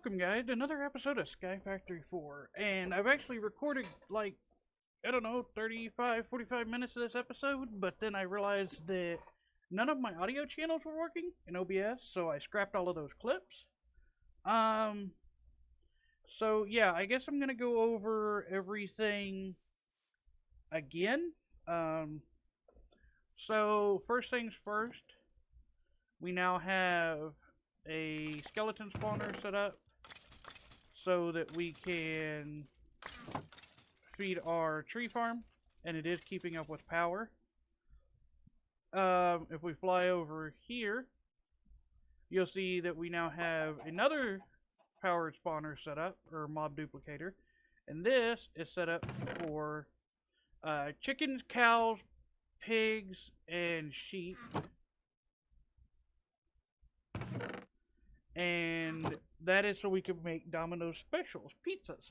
Welcome guys to another episode of Skyfactory 4, and I've actually recorded like, I don't know, 35, 45 minutes of this episode, but then I realized that none of my audio channels were working in OBS, so I scrapped all of those clips. Um, so yeah, I guess I'm gonna go over everything again. Um, so first things first, we now have a skeleton spawner set up so that we can feed our tree farm, and it is keeping up with power. If we fly over here, you'll see that we now have another powered spawner set up, or mob duplicator, and this is set up for chickens, cows, pigs, and sheep. And that is so we can make Domino's specials, pizzas.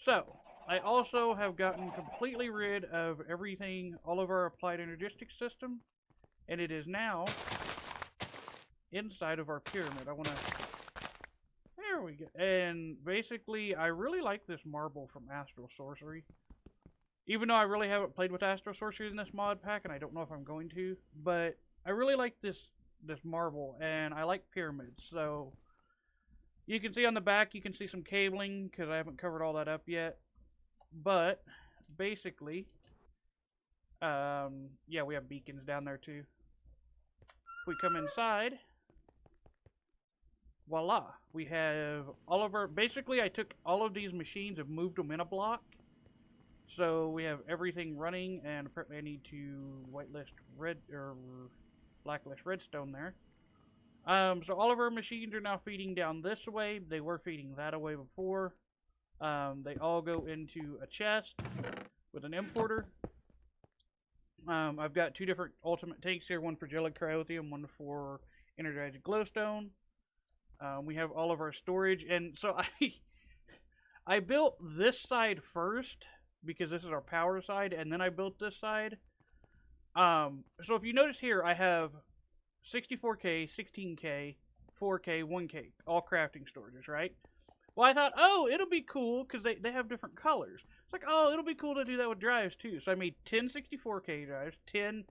So, I also have gotten completely rid of everything, all of our applied Energestics system, and it is now inside of our pyramid. There we go. And basically, I really like this marble from Astral Sorcery. Even though I really haven't played with Astral Sorcery in this mod pack, and I don't know if I'm going to, but I really like this marble, and I like pyramids. So you can see on the back, you can see some cabling because I haven't covered all that up yet. But basically, yeah, we have beacons down there too. If we come inside, voila, we have all of our. Basically, I took all of these machines and moved them in a block. So we have everything running, and apparently I need to whitelist red or blacklist redstone there. So all of our machines are now feeding down this way. They were feeding that way before. They all go into a chest with an importer. I've got two different ultimate tanks here, one for gelid cryothium, one for energized glowstone. We have all of our storage, and so I built this side first because this is our power side, and then I built this side. So if you notice here, I have 64K, 16K, 4K, 1K, all crafting storages, right? Well, I thought, oh, it'll be cool because they have different colors. It's like, oh, it'll be cool to do that with drives too. So I made 10 64K drives, 10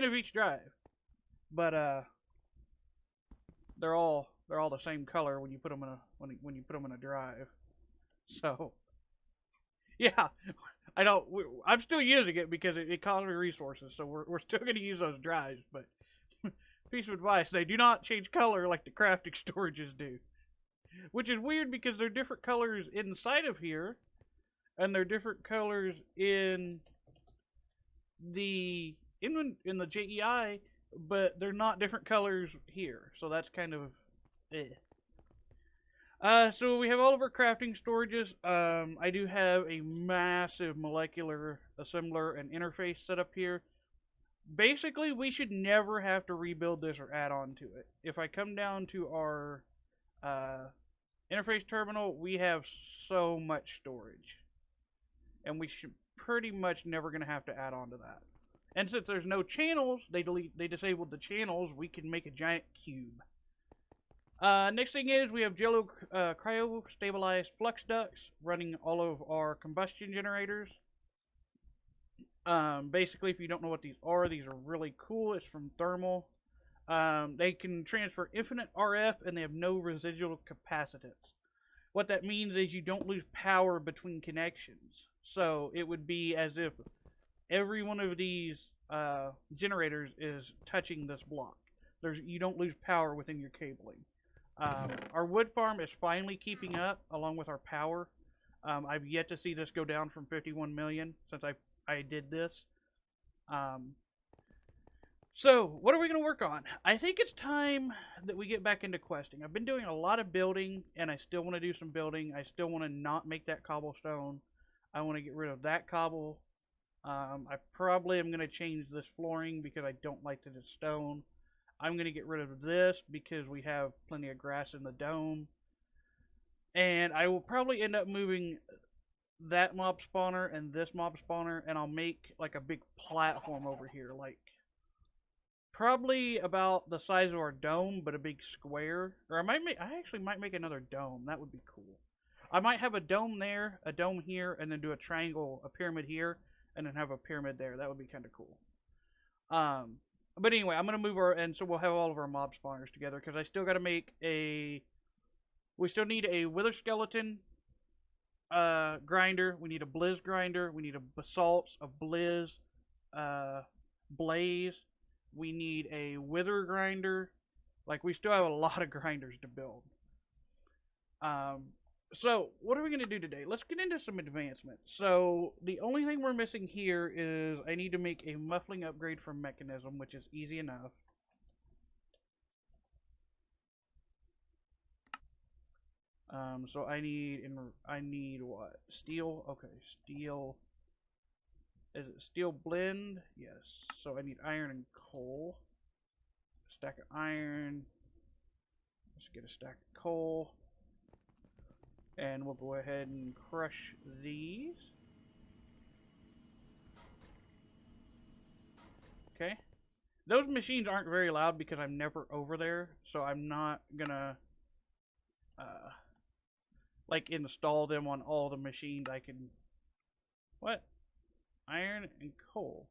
of each drive. But they're all the same color when you put them in a when you put them in a drive. So yeah, I'm still using it because it costs me resources. So we're still going to use those drives, but piece of advice, they do not change color like the crafting storages do. Which is weird because they're different colors inside of here, and they're different colors in the JEI, but they're not different colors here. So that's kind of so we have all of our crafting storages. I do have a massive molecular assembler and interface set up here. Basically, we should never have to rebuild this or add on to it. If I come down to our interface terminal, we have so much storage. And we should pretty much never going to have to add on to that. And since there's no channels, they disabled the channels, we can make a giant cube. Next thing is we have cryo stabilized flux ducts running all of our combustion generators. Basically, if you don't know what these are really cool. It's from thermal. They can transfer infinite RF, and they have no residual capacitance. What that means is you don't lose power between connections. So it would be as if every one of these generators is touching this block. You don't lose power within your cabling. Our wood farm is finally keeping up along with our power. I've yet to see this go down from 51 million since I did this. So, what are we going to work on? I think it's time that we get back into questing. I've been doing a lot of building, and I still want to do some building. I still want to not make that cobblestone. I want to get rid of that cobble. I probably am going to change this flooring because I don't like the stone. I'm going to get rid of this because we have plenty of grass in the dome. And I will probably end up moving that mob spawner and this mob spawner, and I'll make like a big platform over here, like probably about the size of our dome, but a big square. Or I actually might make another dome. That would be cool. I might have a dome there, a dome here, and then do a triangle, a pyramid here, and then have a pyramid there. That would be kind of cool. But anyway, I'm gonna move and so we'll have all of our mob spawners together because I still got to make a. We still need a wither skeleton grinder. We need a blizz grinder. We need a basalt, a blizz, blaze. We need a wither grinder. Like, we still have a lot of grinders to build. So, what are we going to do today? Let's get into some advancements. So, the only thing we're missing here is I need to make a muffling upgrade for mechanism, which is easy enough. So I need what? Steel? Okay, steel. Is it steel blend? Yes. So I need iron and coal. A stack of iron. Let's get a stack of coal. And we'll go ahead and crush these. Okay. Those machines aren't very loud because I'm never over there, so I'm not gonna like install them on all the machines I can. What? Iron and coal.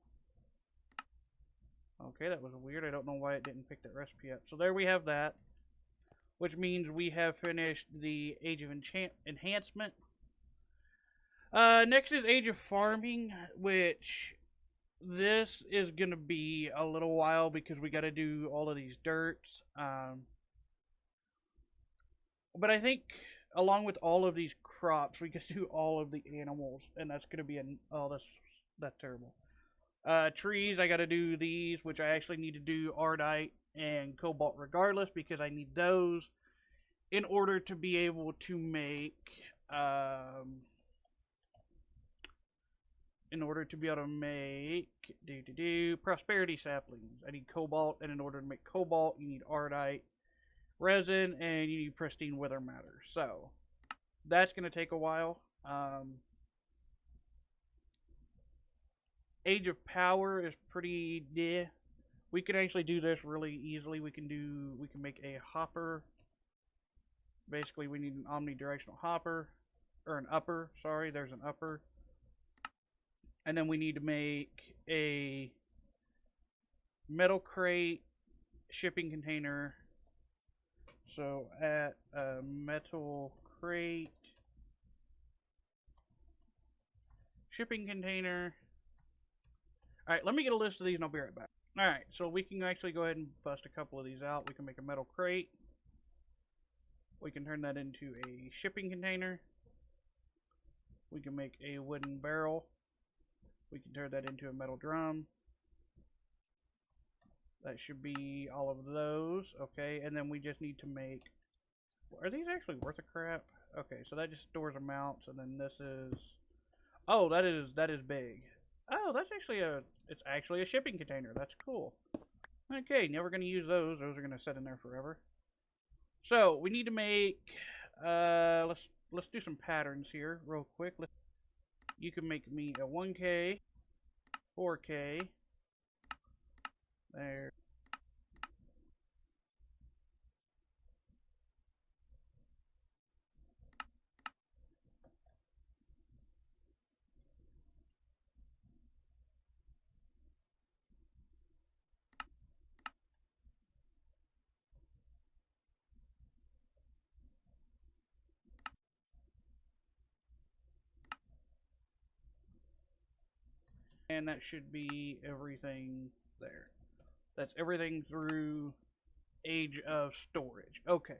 Okay, that was weird. I don't know why it didn't pick that recipe up. So there we have that, which means we have finished the Age of Enhancement. Next is Age of Farming, which this is going to be a little while because we got to do all of these dirts. But I think along with all of these crops, we can do all of the animals, and that's going to be that's terrible. Trees, I got to do these, which I actually need to do Ardite and Cobalt regardless because I need those in order to be able to make prosperity saplings. I need Cobalt, and in order to make Cobalt, you need Ardite, resin, and you need pristine wither matter. So that's going to take a while. Age of Power is pretty we can actually do this really easily. We can make a hopper. Basically, we need an omnidirectional hopper, or an upper. Sorry, there's an upper. And then we need to make a metal crate shipping container. So at a metal crate shipping container. Alright, let me get a list of these and I'll be right back. Alright, so we can actually go ahead and bust a couple of these out. We can make a metal crate. We can turn that into a shipping container. We can make a wooden barrel. We can turn that into a metal drum. That should be all of those. Okay, and then we just need to make... Are these actually worth a crap? Okay, so that just stores amounts, and then this is... Oh, that is big. Oh, that's actually it's actually a shipping container. That's cool. Okay, never going to use those. Those are going to sit in there forever. So, we need to make... let's do some patterns here real quick. You can make me a 1K, 4K, there. And that should be everything there. That's everything through Age of Storage. Okay.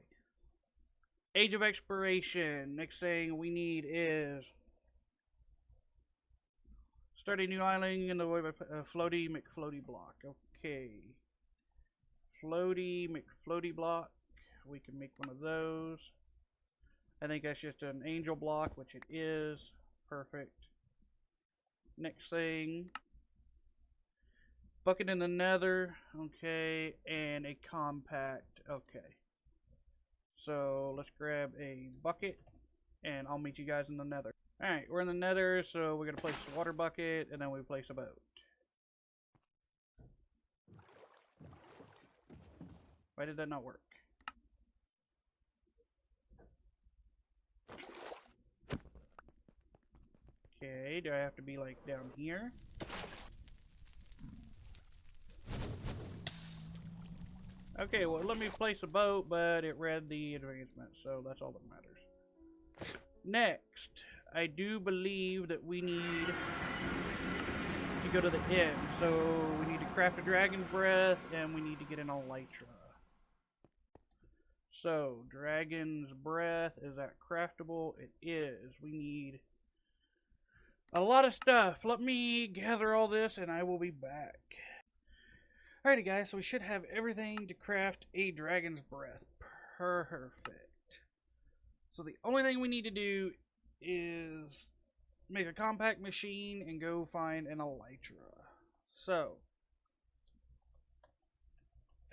Age of Exploration. Next thing we need is start a new island in the way by floaty McFloaty block. Okay. Floaty McFloaty block. We can make one of those. I think that's just an angel block, which it is. Perfect. Next thing, bucket in the nether, okay, and a compact, okay. So let's grab a bucket, and I'll meet you guys in the nether. Alright, we're in the nether, so we're going to place the water bucket, and then we place a boat. Why did that not work? Okay, do I have to be like down here? Okay, well, let me place a boat, but it read the advancement, so that's all that matters. Next, I do believe that we need to go to the end. So we need to craft a dragon's breath, and we need to get an elytra. So, dragon's breath, is that craftable? It is. We need a lot of stuff. Let me gather all this, and I will be back. Alrighty guys, so we should have everything to craft a dragon's breath. Perfect. So the only thing we need to do is make a compact machine and go find an elytra. So,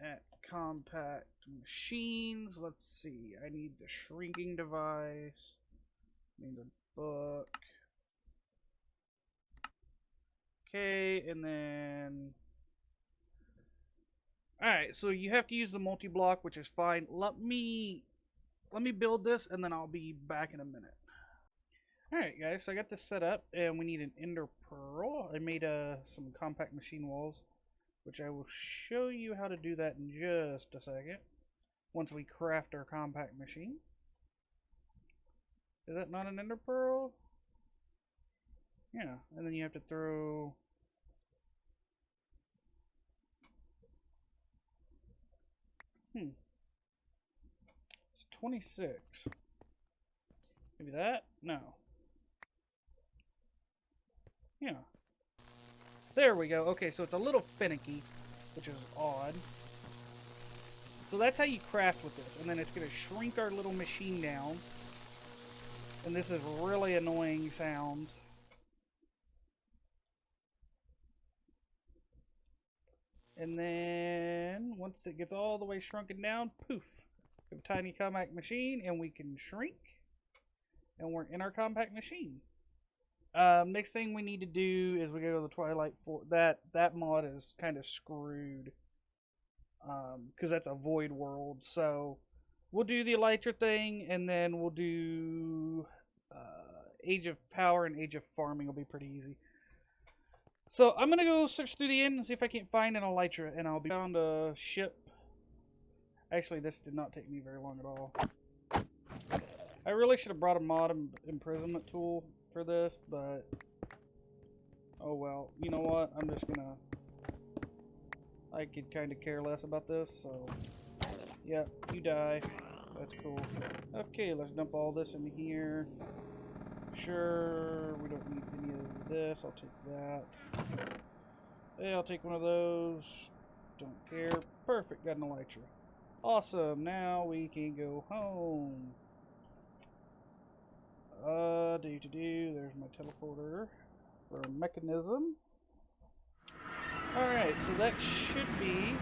at compact machines, let's see, I need the shrinking device, I need a book. Okay, and then... Alright, so you have to use the multi-block, which is fine. Let me build this, and then I'll be back in a minute. Alright guys, so I got this set up, and we need an ender pearl. I made some compact machine walls, which I will show you how to do that in just a second, once we craft our compact machine. Is that not an ender pearl? Yeah, and then you have to throw... It's 26. Maybe that? No. Yeah. There we go. Okay, so it's a little finicky, which is odd. So that's how you craft with this. And then it's going to shrink our little machine down. And this is really annoying sounds. And then, once it gets all the way shrunken down, poof. We have a tiny compact machine, and we can shrink. And we're in our compact machine. Next thing we need to do is we go to the Twilight Forest. That mod is kind of screwed. Because that's a void world. So, we'll do the Elytra thing, and then we'll do Age of Power and Age of Farming will be pretty easy. So, I'm going to go search through the end and see if I can't find an Elytra, and I'll be found a ship. Actually, this did not take me very long at all. I really should have brought a mod imprisonment tool for this, but... Oh well, you know what? I'm just gonna... I could kind of care less about this, so... Yep, you die. That's cool. Okay, let's dump all this in here. Sure, we don't need any of this. I'll take that. Yeah, I'll take one of those. Don't care. Perfect, got an elytra. Awesome, now we can go home. There's my teleporter for a mechanism. Alright, so that should be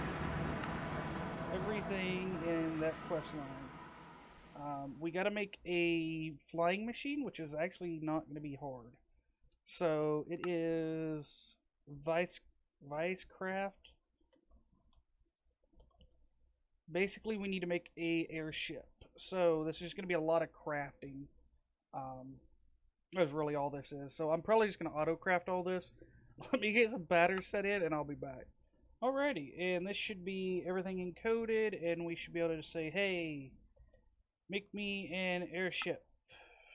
everything in that quest line. We gotta make a flying machine, which is actually not gonna be hard. So it is Vicecraft. Basically, we need to make a airship. So this is going to be a lot of crafting. That's really all this is. So I'm probably just going to auto-craft all this. Let me get some batteries set in, and I'll be back. Alrighty, and this should be everything encoded, and we should be able to say, hey, make me an airship.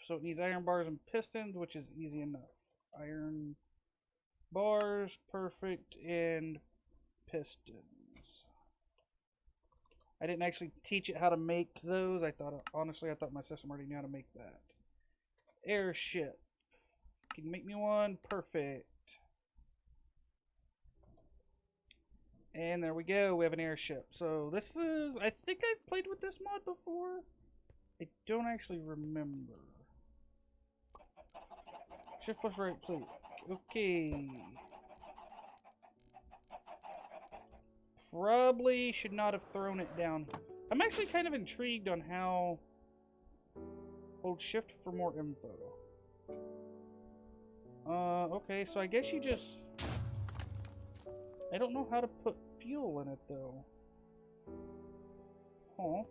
So it needs iron bars and pistons, which is easy enough. Iron bars, perfect, and pistons. I didn't actually teach it how to make those. Honestly, I thought my system already knew how to make that. Airship. Can you make me one? Perfect. And there we go. We have an airship. So this is... I think I've played with this mod before. I don't actually remember. Shift plus right click. Okay. Probably should not have thrown it down. I'm actually kind of intrigued on how... Hold shift for more info. Okay, so I guess you just... I don't know how to put fuel in it, though. Oh.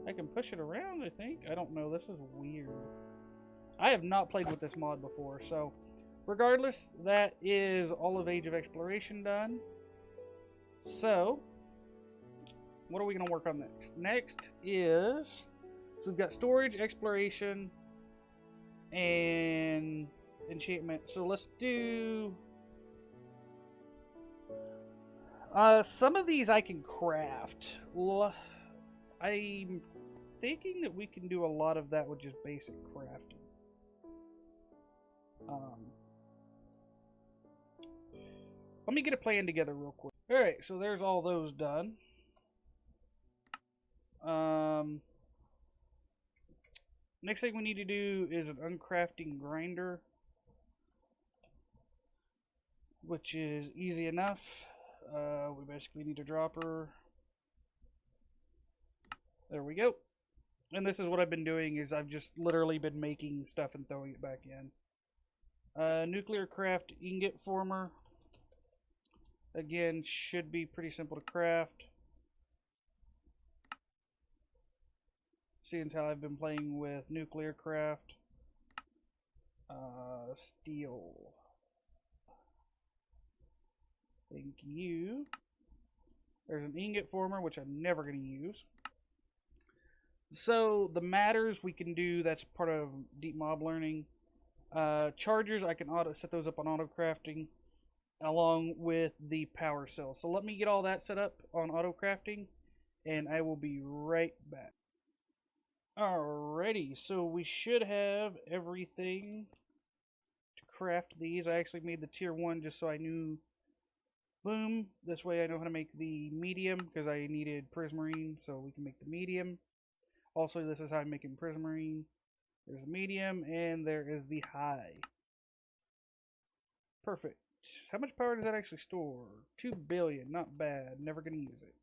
I can push it around, I think. I don't know. This is weird. I have not played with this mod before, so regardless, that is all of Age of Exploration done. So, what are we going to work on next? Next is, so we've got storage, exploration, and enchantment. So let's do, some of these I can craft. I'm thinking that we can do a lot of that with just basic crafting. Let me get a plan together real quick. Alright, so there's all those done. Next thing we need to do is an Uncrafting Grinder, which is easy enough. We basically need a dropper. There we go. And this is what I've been doing, is I've just literally been making stuff and throwing it back in. Nuclear craft ingot former. Again, should be pretty simple to craft. Seeing how I've been playing with nuclear craft. Steel. Thank you. There's an ingot former, which I'm never going to use. So, the matters we can do, that's part of deep mob learning. Chargers, I can set those up on auto crafting, along with the power cell. So let me get all that set up on auto crafting, and I will be right back. Alrighty, so we should have everything to craft these. I actually made the tier 1 just so I knew. Boom. This way I know how to make the medium, because I needed prismarine, so we can make the medium. Also, this is how I'm making prismarine. There's the medium, and there is the high. Perfect. How much power does that actually store? 2 billion. Not bad. Never going to use it.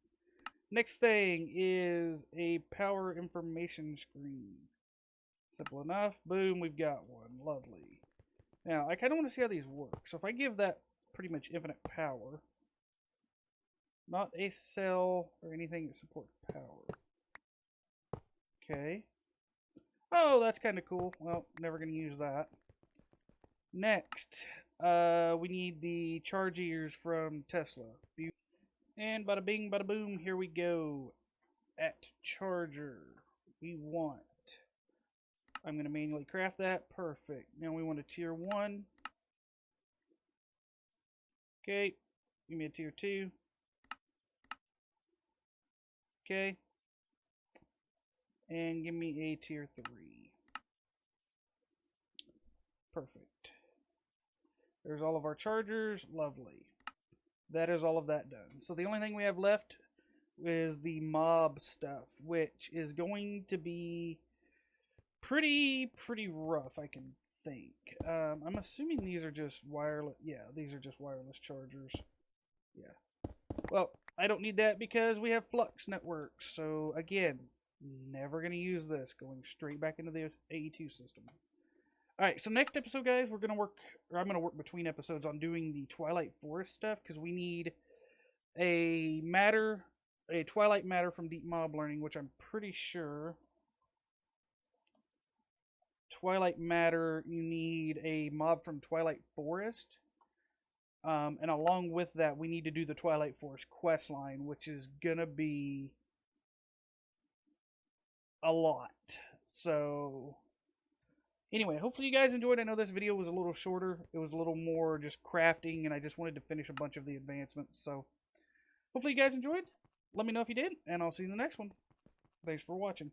Next thing is a power information screen. Simple enough. Boom, we've got one. Lovely. Now, I kind of want to see how these work. So if I give that pretty much infinite power, not a cell or anything that supports power. Okay. Oh, that's kind of cool. Well, never going to use that. Next, we need the charge ears from Tesla. And bada bing, bada boom, here we go. At charger, we want. I'm going to manually craft that. Perfect. Now we want a tier 1. Okay. Give me a tier 2. Okay. And give me a tier 3. Perfect. There's all of our chargers. Lovely. That is all of that done. So the only thing we have left is the mob stuff, which is going to be pretty rough, I can think. I'm assuming these are just wireless. Yeah, these are just wireless chargers. Yeah. Well, I don't need that because we have flux networks. So again, never going to use this. Going straight back into the AE2 system. Alright, so next episode, guys, we're going to work, or I'm going to work between episodes on doing the Twilight Forest stuff, because we need a Twilight matter from Deep Mob Learning, which I'm pretty sure Twilight matter, you need a mob from Twilight Forest, and along with that, we need to do the Twilight Forest quest line, which is going to be a lot. So anyway, hopefully you guys enjoyed. I know this video was a little shorter. It was a little more just crafting, and I just wanted to finish a bunch of the advancements. So hopefully you guys enjoyed. Let me know if you did, and I'll see you in the next one. Thanks for watching.